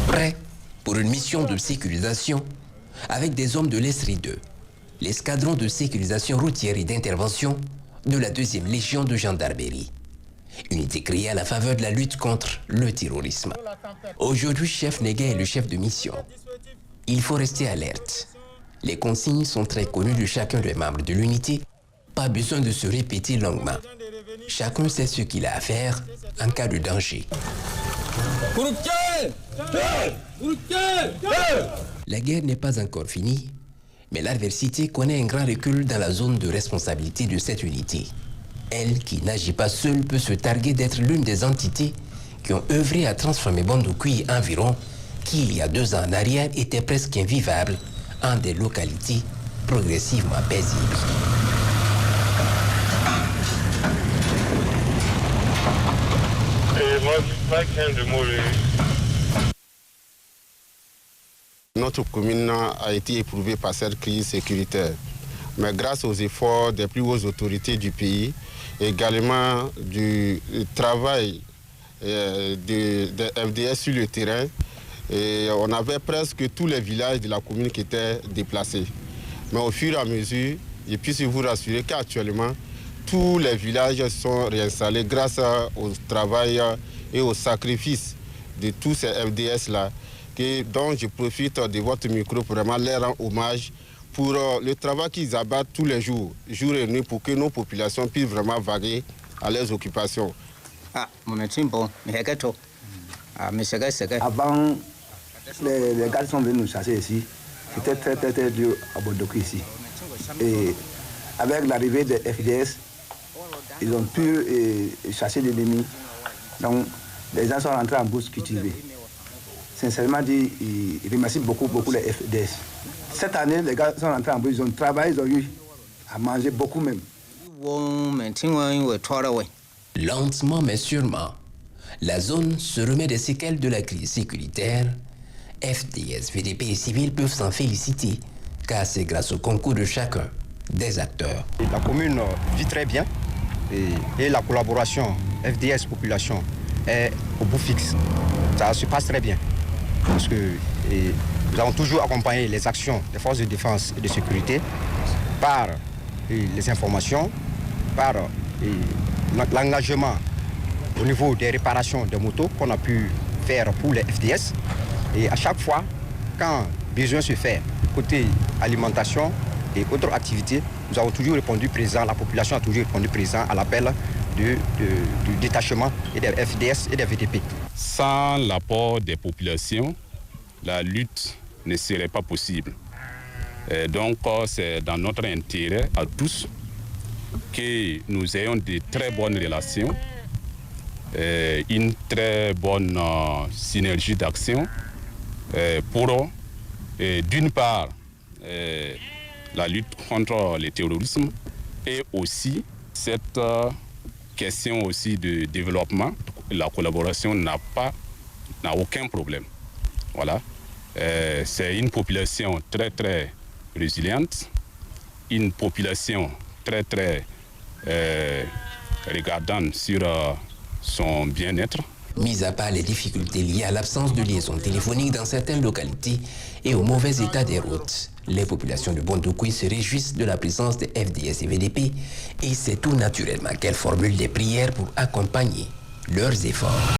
Prêt pour une mission de sécurisation avec des hommes de l'ESRI 2, l'escadron de sécurisation routière et d'intervention de la 2e Légion de gendarmerie. Unité créée à la faveur de la lutte contre le terrorisme. Aujourd'hui, chef Néguin est le chef de mission. Il faut rester alerte. Les consignes sont très connues de chacun des membres de l'unité. Pas besoin de se répéter longuement. Chacun sait ce qu'il a à faire en cas de danger. La guerre n'est pas encore finie, mais l'adversité connaît un grand recul dans la zone de responsabilité de cette unité. Elle, qui n'agit pas seule, peut se targuer d'être l'une des entités qui ont œuvré à transformer Bondoukoui environ, qui il y a 2 ans en arrière était presque invivable, en des localités progressivement paisibles. Notre commune a été éprouvée par cette crise sécuritaire. Mais grâce aux efforts des plus hautes autorités du pays, également du travail des FDS sur le terrain, et on avait presque tous les villages de la commune qui étaient déplacés. Mais au fur et à mesure, je puis vous rassurer qu'actuellement, tous les villages sont réinstallés grâce au travail et au sacrifice de tous ces FDS-là, dont je profite de votre micro pour vraiment leur rendre hommage pour le travail qu'ils abattent tous les jours, jour et nuit, pour que nos populations puissent vraiment vaguer à leurs occupations. Avant, les gars sont venus nous chasser ici. C'était très dur à Bondoukoui ici. Et avec l'arrivée des FDS, ils ont pu chasser l'ennemi. Donc, les gens sont rentrés en bourse cultivée. Sincèrement dit, ils remercient beaucoup les FDS. Cette année, les gars sont rentrés en bourse, ils ont travaillé, ils ont eu à manger beaucoup même. Lentement mais sûrement, la zone se remet des séquelles de la crise sécuritaire. FDS, VDP et civils peuvent s'en féliciter, car c'est grâce au concours de chacun des acteurs. La commune vit très bien et la collaboration FDS-population est au bout fixe. Ça se passe très bien. Parce que nous avons toujours accompagné les actions des forces de défense et de sécurité par les informations, par l'engagement au niveau des réparations des motos qu'on a pu faire pour les FDS. Et à chaque fois, quand besoin se fait, côté alimentation et autres activités, nous avons toujours répondu présent, la population a toujours répondu présent à l'appel du détachement et des FDS et des VDP. Sans l'apport des populations, la lutte ne serait pas possible. Et donc, c'est dans notre intérêt à tous que nous ayons de très bonnes relations, une très bonne synergie d'action pour, d'une part, la lutte contre le terrorisme et aussi cette question aussi de développement. La collaboration n'a aucun problème. Voilà. C'est une population très résiliente, une population très regardante sur son bien-être. Mis à part les difficultés liées à l'absence de liaison téléphonique dans certaines localités et au mauvais état des routes, les populations de Bondoukoui se réjouissent de la présence des FDS et VDP et c'est tout naturellement qu'elles formulent des prières pour accompagner leurs efforts.